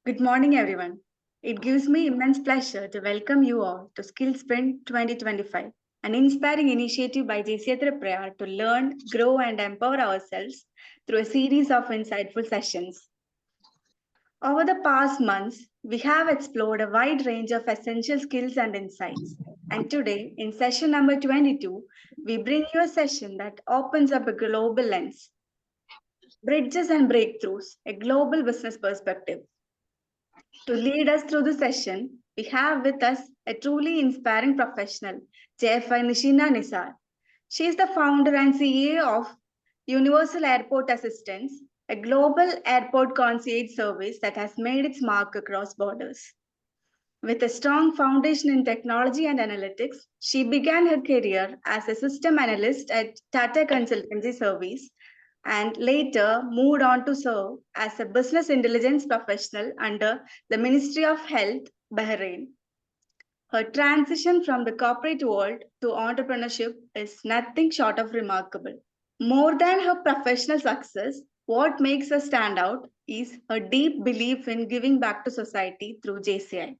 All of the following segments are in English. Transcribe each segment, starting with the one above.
Good morning, everyone. It gives me immense pleasure to welcome you all to Skill Sprint 2025, an inspiring initiative by JC Prayar to learn, grow, and empower ourselves through a series of insightful sessions. Over the past months, we have explored a wide range of essential skills and insights. And today, in session number 22, we bring you a session that opens up a global lens, bridges and breakthroughs, a global business perspective. To lead us through the session, we have with us a truly inspiring professional, JFI Nishina Nisar. She is the founder and CEO of Universal Airport Assistance, a global airport concierge service that has made its mark across borders. With a strong foundation in technology and analytics, she began her career as a system analyst at Tata Consultancy Service and later moved on to serve as a business intelligence professional under the Ministry of Health, Bahrain. Her transition from the corporate world to entrepreneurship is nothing short of remarkable. More than her professional success, what makes her stand out is her deep belief in giving back to society through JCI.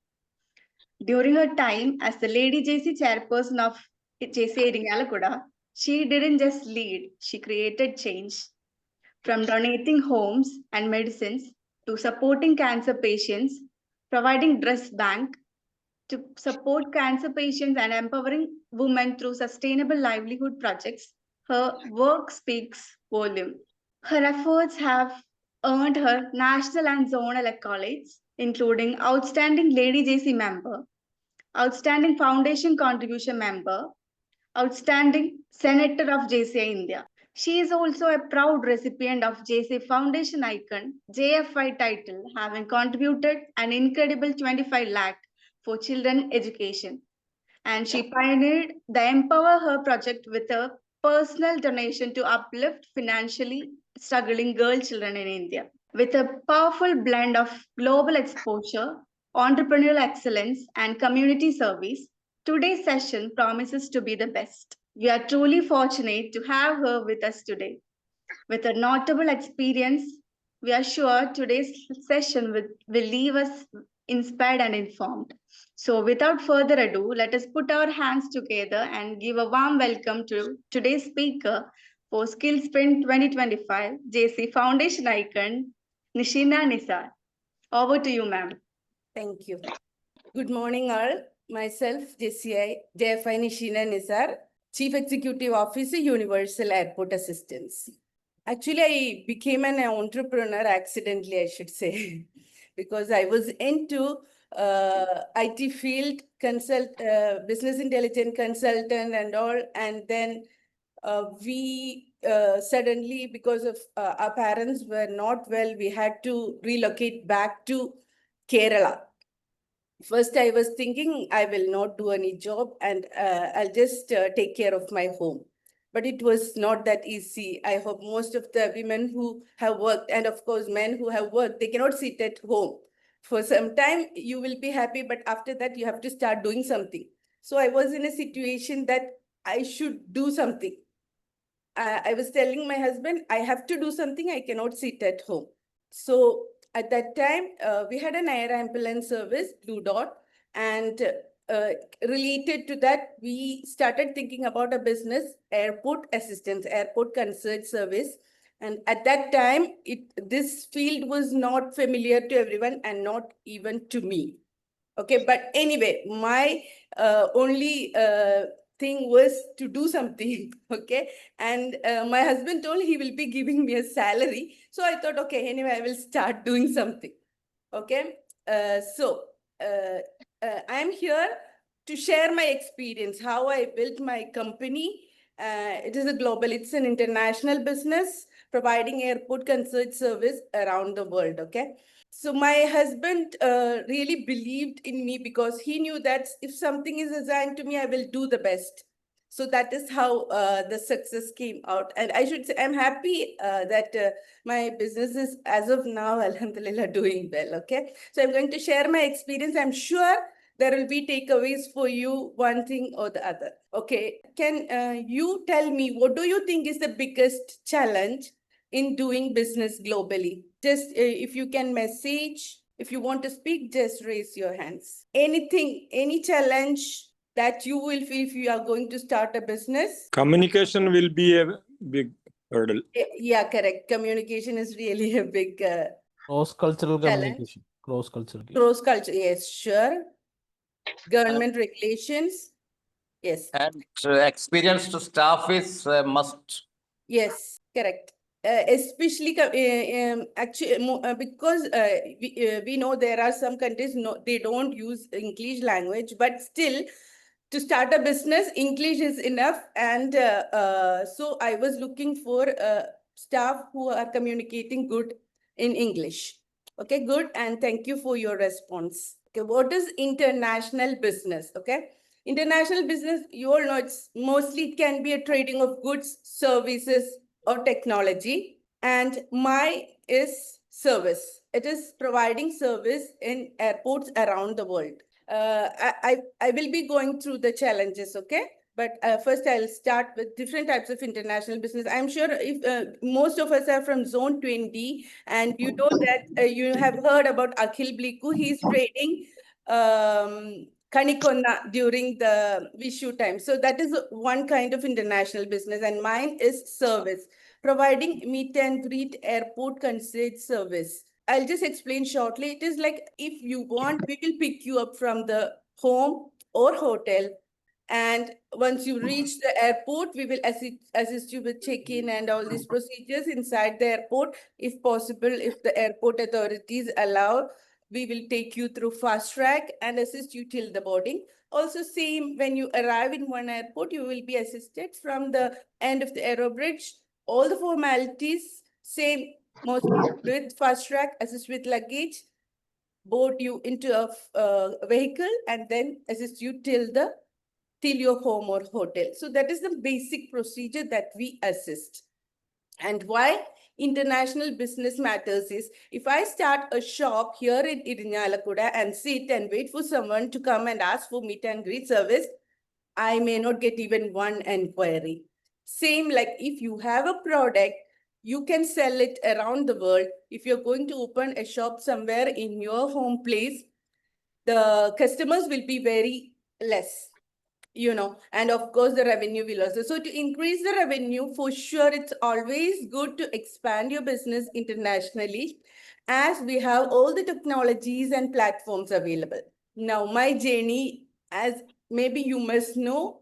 During her time as the Lady JC chairperson of JCI Iringalakuda, she didn't just lead, she created change. From donating homes and medicines to supporting cancer patients, providing dress bank to support cancer patients and empowering women through sustainable livelihood projects, her work speaks volume. Her efforts have earned her national and zonal accolades, including Outstanding Lady JC Member, Outstanding Foundation Contribution Member, Outstanding Senator of JCI India. She is also a proud recipient of JCI Foundation Icon JFI title, having contributed an incredible 25 lakh for children education. And she pioneered the Empower Her project with a personal donation to uplift financially struggling girl children in India. With a powerful blend of global exposure, entrepreneurial excellence, and community service, today's session promises to be the best. We are truly fortunate to have her with us today. With a notable experience, we are sure today's session will leave us inspired and informed. So, without further ado, let us put our hands together and give a warm welcome to today's speaker for Skill Sprint 2025 JC Foundation Icon, Nishina Nisar. Over to you, ma'am. Thank you. Good morning, all. Myself, JFI Nishina Nisar, Chief Executive Officer, Universal Airport Assistance. Actually, I became an entrepreneur accidentally, I should say, because I was into IT field, business intelligence consultant and all. And then we suddenly, because of our parents were not well, we had to relocate back to Kerala. First, I was thinking I will not do any job and I'll just take care of my home. But it was not that easy. I hope most of the women who have worked, and of course, men who have worked, they cannot sit at home. For some time, you will be happy, but after that, you have to start doing something. So I was in a situation that I should do something. I was telling my husband, I have to do something. I cannot sit at home. So at that time, we had an air ambulance service, Blue Dot, and related to that, we started thinking about a business, airport assistance, airport concierge service. And at that time, this field was not familiar to everyone and not even to me. Okay, but anyway, my only thing was to do something. Okay, and my husband told he will be giving me a salary. So I thought, okay, anyway, I will start doing something. Okay, I am here to share my experience, how I built my company. It is a global, it's an international business providing airport concierge service around the world. Okay. So my husband really believed in me because he knew that if something is assigned to me, I will do the best. So that is how the success came out. And I should say, I'm happy that my business is, as of now, alhamdulillah, doing well. Okay. So I'm going to share my experience. I'm sure there will be takeaways for you, one thing or the other. Okay. Can you tell me, what do you think is the biggest challenge in doing business globally? Just if you can message If you want to speak, just raise your hands. Anything, any challenge that you will feel if you are going to start a business? Communication will be a big hurdle. Yeah, correct. Communication is really a big Cross-cultural challenge. communication. Cross-cultural. Cross culture. Yes, sure. Government regulations. Yes. And experienced staff is a must. Yes, correct. Especially actually because we know there are some countries they don't use English language, but still to start a business English is enough. And so I was looking for staff who are communicating good in English. Okay, good, and thank you for your response. Okay, what is international business? Okay. International business, you all know, it's mostly it can be a trading of goods, services, or technology. And my is service. It is providing service in airports around the world. I will be going through the challenges, okay? But first I'll start with different types of international business. I'm sure if most of us are from Zone 20, and you know that you have heard about Akhil Bliku. He's trading Kanikonna during the Vishu time. So that is one kind of international business, and mine is service, providing meet and greet airport concierge service. I'll just explain shortly. It is like if you want, we will pick you up from the home or hotel. And once you reach the airport, we will assist you with check-in and all these procedures inside the airport. If possible, if the airport authorities allow, we will take you through fast track and assist you till the boarding. Also, same when you arrive in one airport, you will be assisted from the end of the aero bridge. All the formalities, same, mostly with fast track, assist with luggage, board you into a vehicle, and then assist you till your home or hotel. So that is the basic procedure that we assist. And why international business matters is, if I start a shop here in Irinjalakuda and sit and wait for someone to come and ask for meet and greet service, I may not get even one inquiry. Same like if you have a product, you can sell it around the world. If you're going to open a shop somewhere in your home place, the customers will be very less, and of course the revenue will also. So to increase the revenue, for sure, it's always good to expand your business internationally, as we have all the technologies and platforms available. Now, my journey, as maybe you must know,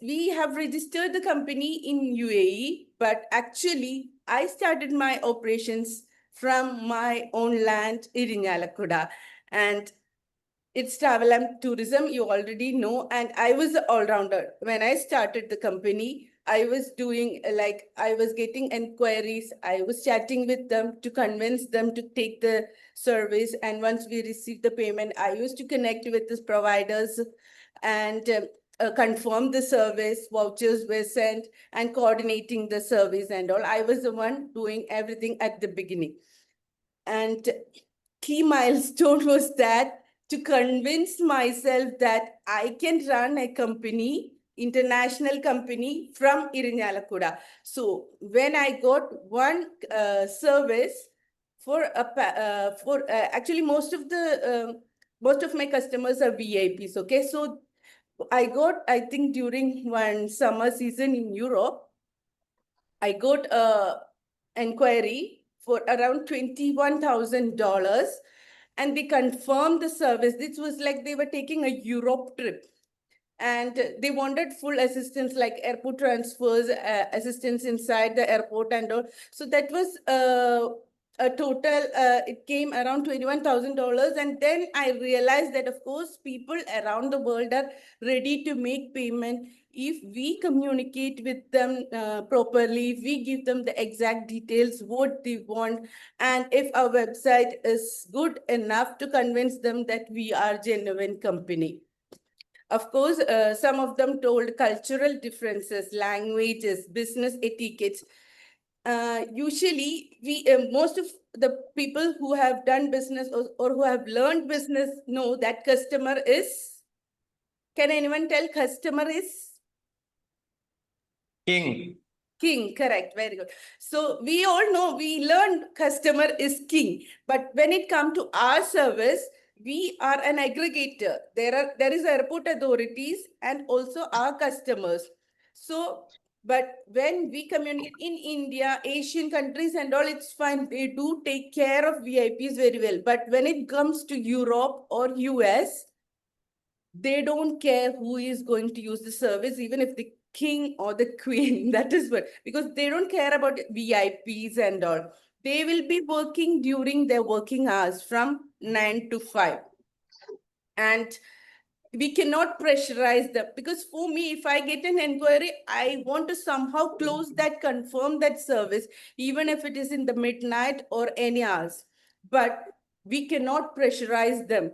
we have registered the company in UAE, but actually I started my operations from my own land, Irinjalakuda, and it's travel and tourism, you already know. And I was an all-rounder. When I started the company, I was doing I was getting inquiries. I was chatting with them to convince them to take the service. And once we received the payment, I used to connect with the providers and confirm the service, vouchers were sent, and coordinating the service and all. I was the one doing everything at the beginning. And key milestone was that to convince myself that I can run a company, international company from Irinjalakuda. So when I got one service for actually most of my customers are VIPs. Okay, so I got, I think during one summer season in Europe, I got a inquiry for around $21,000. And they confirmed the service. This was like they were taking a Europe trip. And they wanted full assistance, like airport transfers, assistance inside the airport and all. So that was a total, it came around $21,000. And then I realized that, of course, people around the world are ready to make payment if we communicate with them properly, if we give them the exact details, what they want, and if our website is good enough to convince them that we are genuine company. Of course, some of them told cultural differences, languages, business etiquettes. Usually, most of the people who have done business or who have learned business know that customer is, can anyone tell customer is? King. King, correct, very good. So we all know, we learned customer is king, but when it comes to our service, we are an aggregator. There is airport authorities and also our customers. So, but when we communicate in India, Asian countries and all, it's fine. They do take care of VIPs very well. But when it comes to Europe or US, they don't care who is going to use the service, even if the king or the queen, that is what, because they don't care about VIPs and all. They will be working during their working hours from 9 to 5. And we cannot pressurize them, because for me, if I get an inquiry, I want to somehow close that, confirm that service, even if it is in the midnight or any hours. But we cannot pressurize them.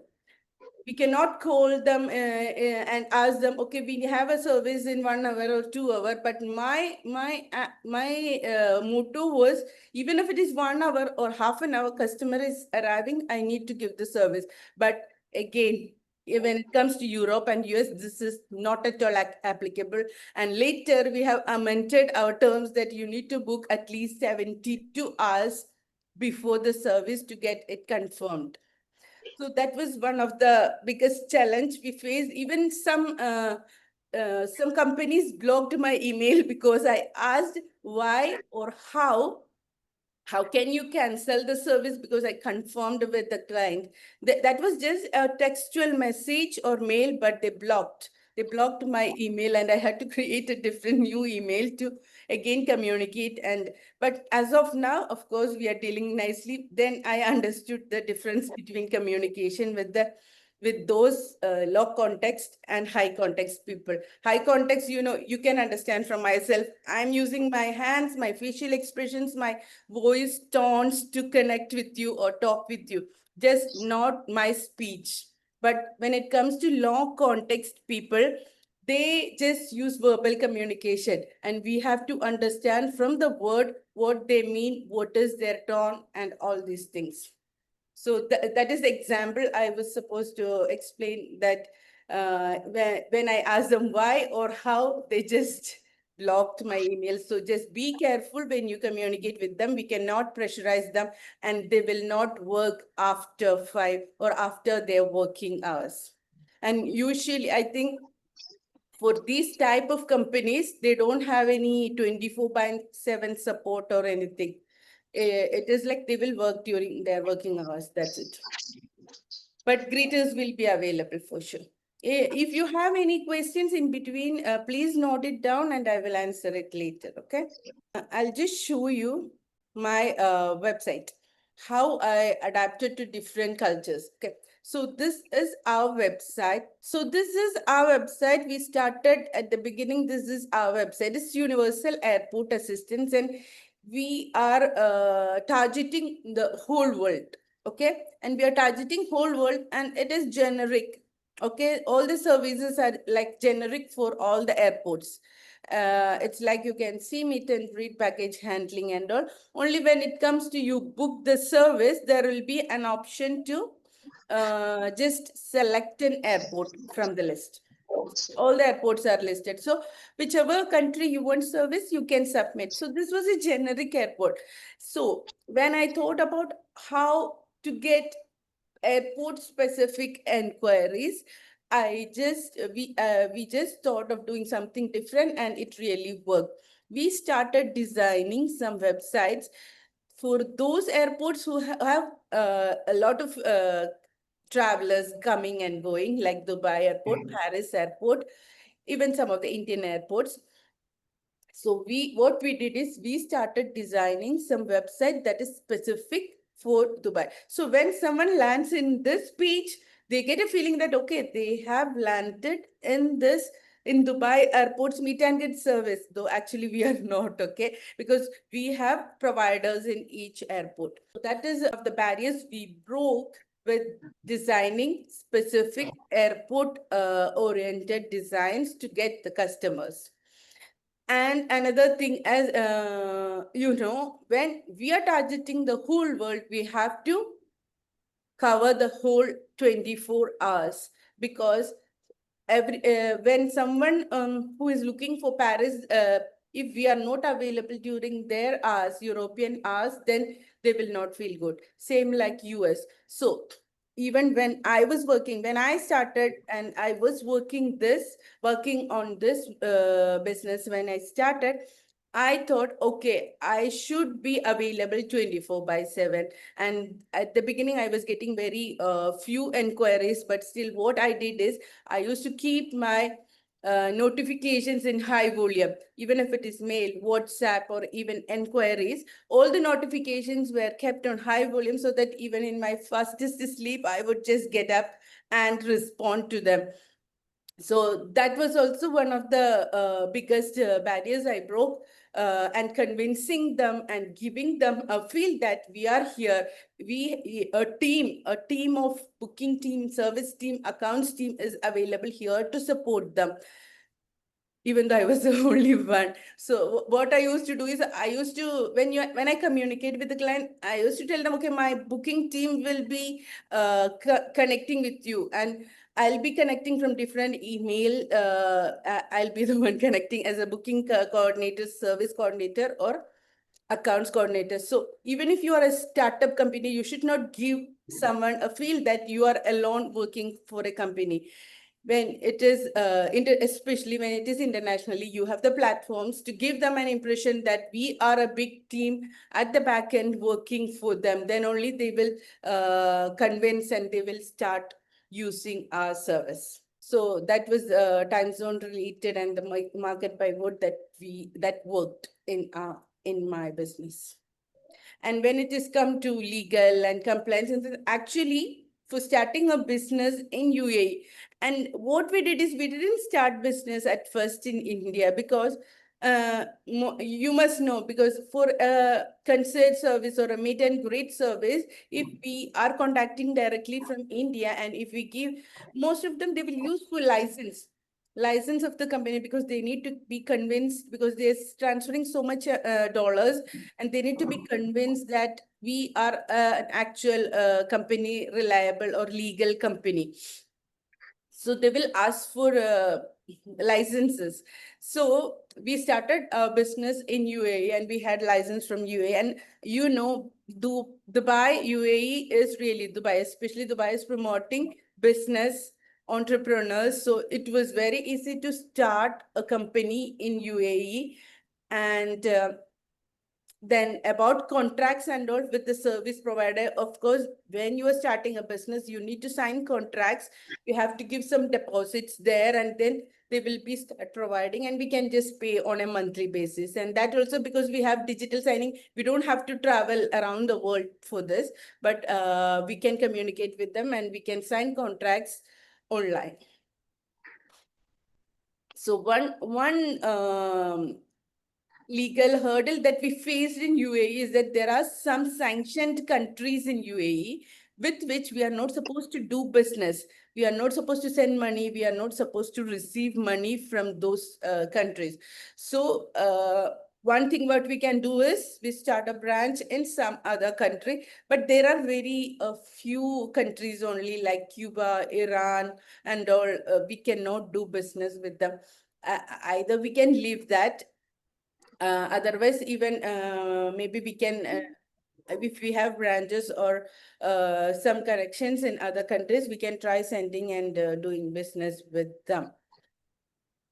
We cannot call them and ask them, okay, we have a service in 1 hour or 2 hours. But my motto was, even if it is 1 hour or half an hour, customer is arriving, I need to give the service. But again, when it comes to Europe and US, this is not at all applicable. And later we have amended our terms that you need to book at least 72 hours before the service to get it confirmed. So that was one of the biggest challenge we faced. Even some companies blocked my email because I asked why or how can you cancel the service, because I confirmed with the client. That was just a textual message or mail, but they blocked my email, and I had to create a different new email to again communicate. But as of now, of course, we are dealing nicely. Then I understood the difference between communication with those low context and high context people. High context, you can understand from myself. I'm using my hands, my facial expressions, my voice tones to connect with you or talk with you, just not my speech. But when it comes to low context people, they just use verbal communication, and we have to understand from the word what they mean, what is their tone, and all these things. So that is the example I was supposed to explain, that when I asked them why or how, they just blocked my email. So just be careful when you communicate with them. We cannot pressurize them, and they will not work after 5 or after their working hours. And usually, I think for these type of companies, they don't have any 24/7 support or anything. It is like they will work during their working hours, that's it. But greeters will be available for sure. If you have any questions in between, please note it down and I will answer it later, okay? I'll just show you my website, how I adapted to different cultures, okay? So this is our website. So this is our website. We started at the beginning. This is our website. It's Universal Airport Assistance, and we are targeting the whole world, okay? And we are targeting whole world, and it is generic, okay? All the services are like generic for all the airports. It's like you can see meet and greet, package handling and all. Only when it comes to you book the service, there will be an option to just select an airport from the list. All the airports are listed. So whichever country you want service, you can submit. So this was a generic airport. So when I thought about how to get airport specific enquiries, we just thought of doing something different, and it really worked. We started designing some websites for those airports who have a lot of travelers coming and going, like Dubai Airport, Paris Airport, even some of the Indian airports. So what we did is we started designing some website that is specific for Dubai. So when someone lands in this page, they get a feeling that, okay, they have landed in Dubai Airport's meet and greet service, though actually we are not, okay? Because we have providers in each airport. So that is of the barriers we broke with designing specific airport oriented designs to get the customers. And another thing, as when we are targeting the whole world, we have to cover the whole 24 hours, because when someone who is looking for Paris, If we are not available during their hours, European hours, then they will not feel good. Same like US. So even when I was working, when I started and I was working on this business, when I started, I thought, okay, I should be available 24/7. And at the beginning, I was getting very few inquiries, but still what I did is I used to keep my notifications in high volume, even if it is mail, WhatsApp, or even inquiries. All the notifications were kept on high volume so that even in my fastest sleep, I would just get up and respond to them. So that was also one of the biggest barriers I broke, and convincing them and giving them a feel that we are here. A team of booking team, service team, accounts team is available here to support them, even though I was the only one. So what I used to do is when I communicate with the client, I used to tell them, okay, my booking team will be connecting with you, and I'll be connecting from different email. I'll be the one connecting as a booking coordinator, service coordinator, or accounts coordinator. So even if you are a startup company, you should not give someone a feel that you are alone working for a company. When it is, especially when it is internationally, you have the platforms to give them an impression that we are a big team at the back end working for them. Then only they will convince and they will start using our service. So that was time zone related and the market pivot that worked in my business. And when it is come to legal and compliance, and actually for starting a business in UAE, and what we did is we didn't start business at first in India because you must know, because for a concert service or a meet and greet service, if we are contacting directly from India and if we give, most of them, they will use for license of the company, because they need to be convinced, because they're transferring so much dollars, and they need to be convinced that we are an actual company, reliable or legal company. So they will ask for licenses. So we started a business in UAE and we had license from UAE. And Dubai, UAE is really Dubai, especially Dubai is promoting business entrepreneurs. So it was very easy to start a company in UAE. And then about contracts and all with the service provider, of course, when you are starting a business, you need to sign contracts. You have to give some deposits there, and then they will be start providing, and we can just pay on a monthly basis. And that also because we have digital signing, we don't have to travel around the world for this, but we can communicate with them and we can sign contracts online. So one legal hurdle that we faced in UAE is that there are some sanctioned countries in UAE with which we are not supposed to do business. We are not supposed to send money. We are not supposed to receive money from those countries. So one thing what we can do is we start a branch in some other country, but there are very few countries only, like Cuba, Iran, and all. We cannot do business with them. Either we can leave that. Otherwise, even maybe we can, if we have branches or some connections in other countries, we can try sending and doing business with them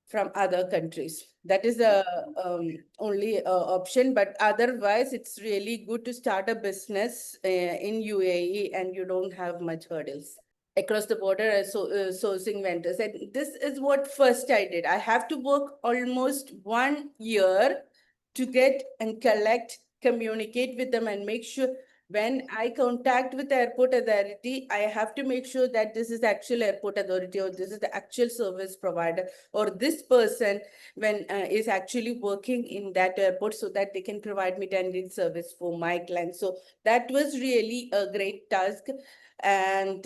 from other countries. That is the only option. But otherwise, it's really good to start a business in UAE and you don't have much hurdles across the border as sourcing vendors. And this is what first I did. I have to work almost 1 year to get and collect, communicate with them, and make sure when I contact with the airport authority, I have to make sure that this is actual airport authority, or this is the actual service provider, or this person when is actually working in that airport, so that they can provide me attendant service for my clients. So that was really a great task. And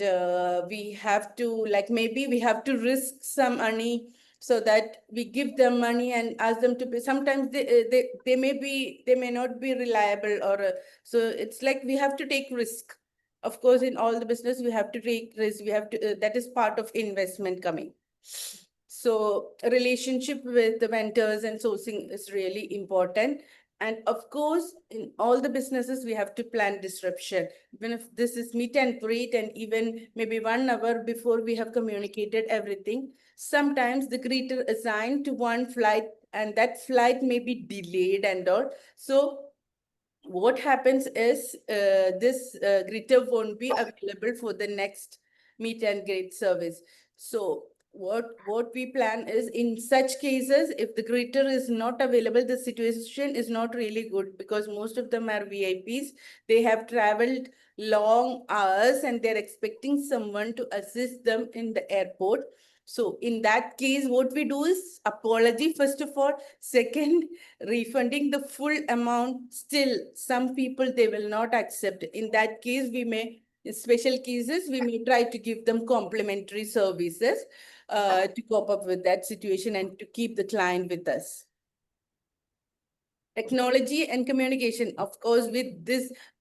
we have to, like, maybe we have to risk some money so that we give them money and ask them to pay. Sometimes they may not be reliable, or so it's like we have to take risk. Of course, in all the business, we have to take risk. We have to, that is part of investment coming. So a relationship with the vendors and sourcing is really important. And of course, in all the businesses, we have to plan disruption. Even if this is meet and greet, and even maybe 1 hour before we have communicated everything, sometimes the greeter assigned to one flight and that flight may be delayed and all. So what happens is this greeter won't be available for the next meet and greet service. So what we plan is, in such cases, if the greeter is not available, the situation is not really good, because most of them are VIPs. They have traveled long hours and they're expecting someone to assist them in the airport. So in that case, what we do is apology first of all. Second, refunding the full amount. Still, some people, they will not accept. In that case, we may, in special cases, we may try to give them complimentary services to cope up with that situation and to keep the client with us. Technology and communication, of course,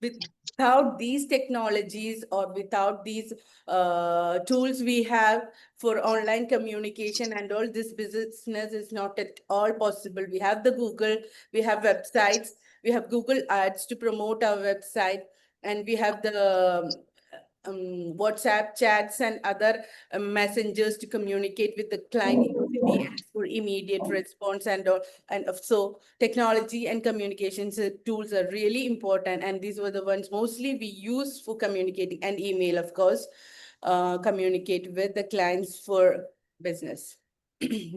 without these technologies or without these tools we have for online communication and all, this business is not at all possible. We have the Google, we have websites, we have Google Ads to promote our website, and we have the WhatsApp chats and other messengers to communicate with the client easily and for immediate response and all. And so technology and communications tools are really important. And these were the ones mostly we use for communicating, and email, of course, communicate with the clients for business.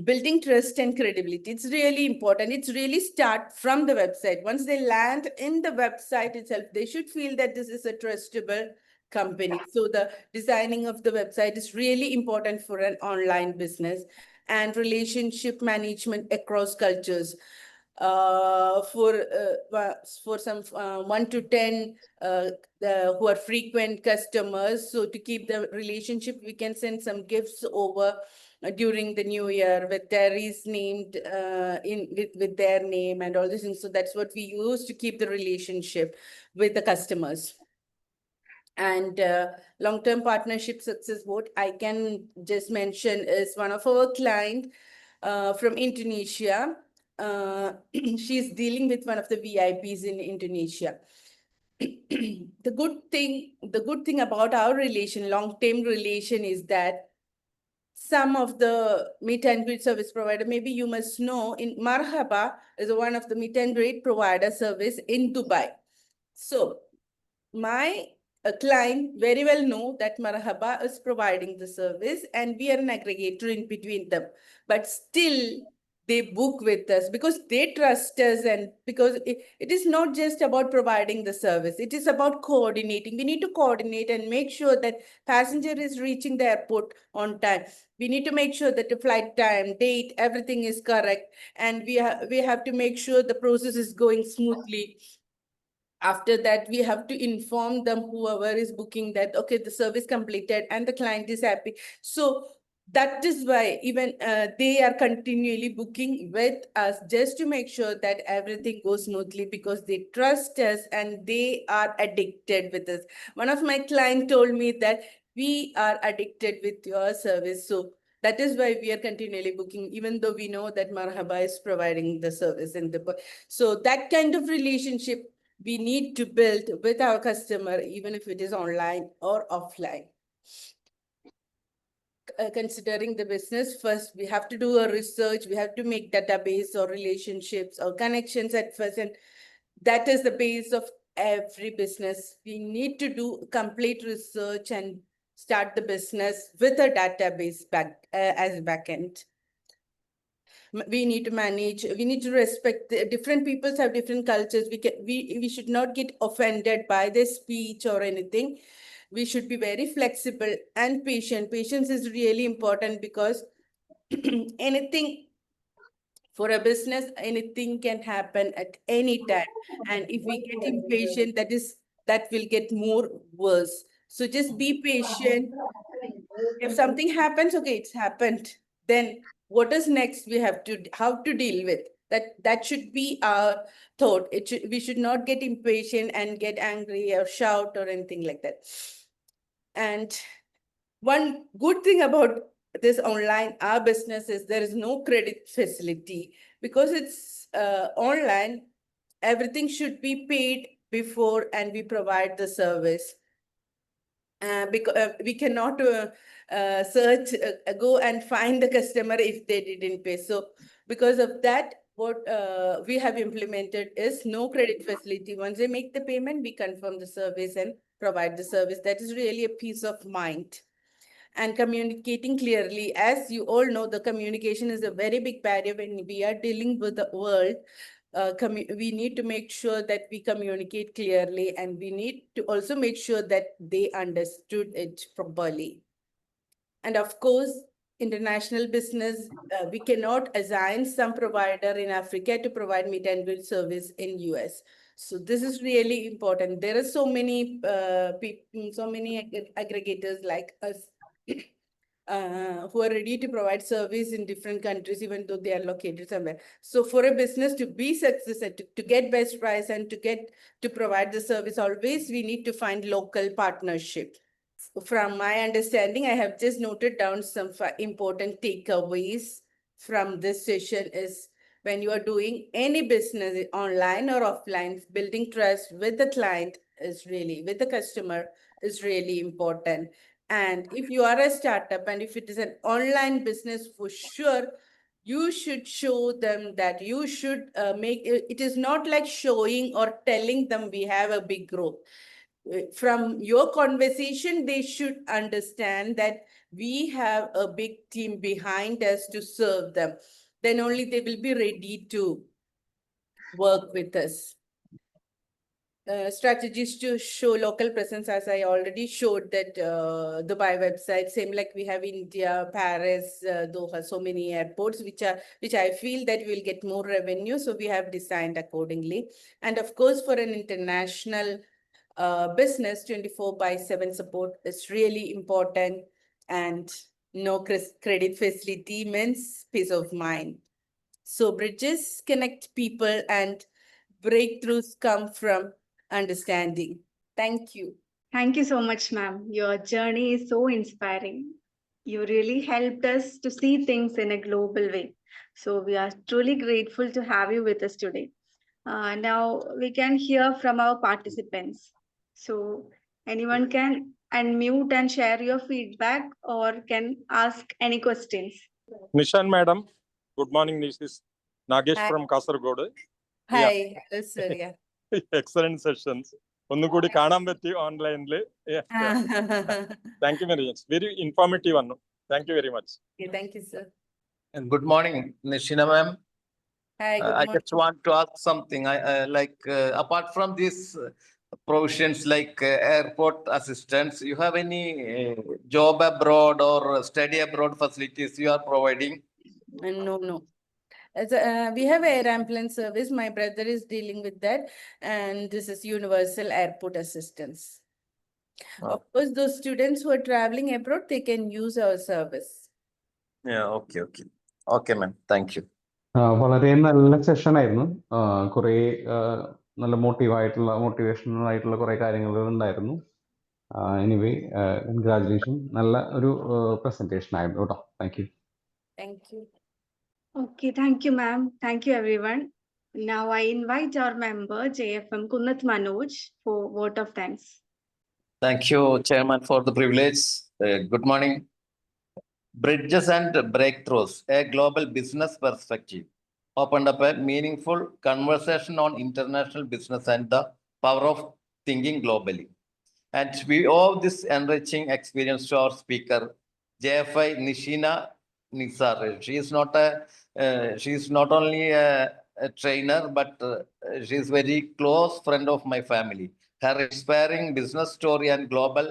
Building trust and credibility, it's really important. It's really start from the website. Once they land in the website itself, they should feel that this is a trustable company. So the designing of the website is really important for an online business. And relationship management across cultures. For some 1 to 10 who are frequent customers. So to keep the relationship, we can send some gifts over during the new year with Terry's named with their name and all this. And so that's what we use to keep the relationship with the customers. And long-term partnership success, what I can just mention is one of our client from Indonesia. She's dealing with one of the VIPs in Indonesia. The good thing about our relation, long-term relation, is that some of the meet and greet service provider, maybe you must know, in Marhaba is one of the meet and greet provider service in Dubai. So my client very well know that Marhaba is providing the service and we are an aggregator in between them. But still, they book with us because they trust us, and because it is not just about providing the service, it is about coordinating. We need to coordinate and make sure that passenger is reaching the airport on time. We need to make sure that the flight time, date, everything is correct, and we have to make sure the process is going smoothly. After that, we have to inform them, whoever is booking, that, okay, the service completed and the client is happy. So that is why even they are continually booking with us, just to make sure that everything goes smoothly, because they trust us and they are addicted with us. One of my clients told me that we are addicted with your service. So that is why we are continually booking, even though we know that Marhaba is providing the service. So that kind of relationship we need to build with our customer, even if it is online or offline. Considering the business, first we have to do a research, we have to make database or relationships or connections at first, and that is the base of every business. We need to do complete research and start the business with a database as backend. We need to manage, we need to respect different peoples have different cultures. We should not get offended by their speech or anything. We should be very flexible and patient. Patience is really important, because anything for a business, anything can happen at any time. And if we get impatient, that will get more worse. So just be patient. If something happens, okay, it's happened. Then what is next? We have to, how to deal with that should be our thought. We should not get impatient and get angry or shout or anything like that. And one good thing about this online, our businesses, there is no credit facility because it's online. Everything should be paid before and we provide the service. Because we cannot search, go and find the customer if they didn't pay. So because of that, what we have implemented is no credit facility. Once they make the payment, we confirm the service and provide the service. That is really a peace of mind. And communicating clearly, as you all know, the communication is a very big barrier when we are dealing with the world. We need to make sure that we communicate clearly, and we need to also make sure that they understood it properly. And of course, international business, we cannot assign some provider in Africa to provide meet and greet service in US. So this is really important. There are so many people, so many aggregators like us who are ready to provide service in different countries, even though they are located somewhere. So for a business to be successful, to get best price and to provide the service, always we need to find local partnership. From my understanding, I have just noted down some important takeaways from this session is when you are doing any business online or offline, building trust with the client is really, with the customer is really important. And if you are a startup and if it is an online business, for sure, you should show them that you should make it is not like showing or telling them we have a big growth. From your conversation, they should understand that we have a big team behind us to serve them. Then only they will be ready to work with us. Strategies to show local presence, as I already showed that Dubai website, same like we have India, Paris, Doha, so many airports, which I feel that will get more revenue. So we have designed accordingly. And of course, for an international business, 24/7 support is really important, and no credit facility means peace of mind. So bridges connect people and breakthroughs come from understanding. Thank you. Thank you so much, ma'am. Your journey is so inspiring. You really helped us to see things in a global way. So we are truly grateful to have you with us today. Now we can hear from our participants. So anyone can unmute and share your feedback or can ask any questions. Nishan madam, good morning. This is Nagesh Hi. from Kasaragod. Hi, hello, sir. Yeah. Excellent sessions. ഒന്നും കൂടി കാണാൻ പറ്റി ഓൺലൈനിൽ. Thank you very much. Very informative one. Thank you very much. Okay, thank you, sir. And good morning, Nishina ma'am. Hi, good I morning. just want to ask something. Apart from these provisions like airport assistance, you have any job abroad or study abroad facilities you are providing? No. We have air ambulance service. My brother is dealing with that, and this is universal airport assistance. Of course, those students who are traveling abroad, they can use our service. Yeah, okay. Okay, ma'am. Thank you. വളരെ നല്ല session ആയിരുന്നു. കുറേ നല്ല motivational ആയിട്ടുള്ള കുറേ കാര്യങ്ങൾ ഉണ്ടായിരുന്നു. Anyway congratulation, നല്ല ഒരു പ്രസന്റേഷൻ ആയിരുന്നു കേട്ടോ. Thank you. Thank you. Okay, thank you, ma'am. Thank you, everyone. Now I invite our member, JFM Kunnat Manoj, for vote of thanks. Thank you, Chairman, for the privilege. Good morning. Bridges and breakthroughs, a global business perspective, opened up a meaningful conversation on international business and the power of thinking globally. And we owe this enriching experience to our speaker, JFI Nishina Nisar. She is not only a trainer, but she is very close friend of my family. Her inspiring business story and global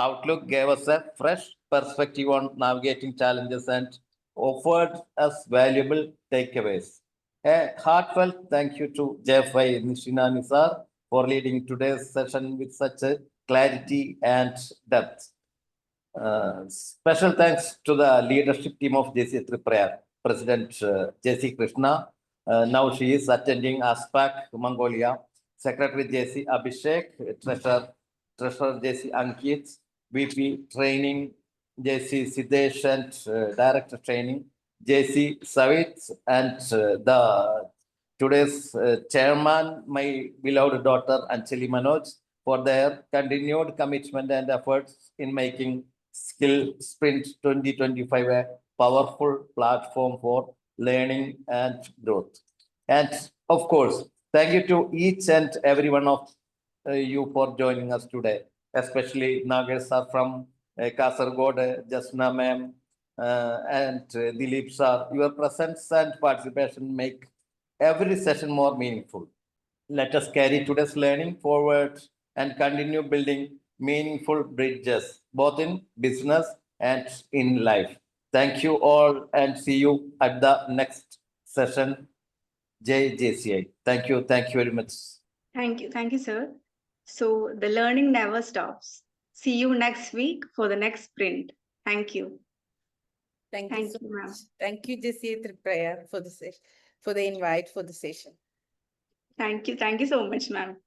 outlook gave us a fresh perspective on navigating challenges and offered us valuable takeaways. A heartfelt thank you to JFI Nishina Nisar for leading today's session with such a clarity and depth. Special thanks to the leadership team of JC Tripura, President JC Krishna. Now she is attending ASPAC Mongolia. Secretary JC Abhishek, Treasurer JC Ankit, VP Training JC Siddesh and Director Training, JC Savitz and the today's chairman, my beloved daughter Anjali Manoj, for their continued commitment and efforts in making Skill Sprint 2025 a powerful platform for learning and growth. And of course, thank you to each and every one of you for joining us today, especially Nagar sir from Kasargod, Jasna ma'am, and Dilip sir. Your presence and participation make every session more meaningful. Let us carry today's learning forward and continue building meaningful bridges, both in business and in life. Thank you all and see you at the next session. JCI. Thank you. Thank you very much. Thank you, sir. So the learning never stops. See you next week for the next sprint. Thank you. Thank you Thank so you, ma'am. much. Thank you, JCA Tripura, for the invite for the session. Thank you so much, ma'am.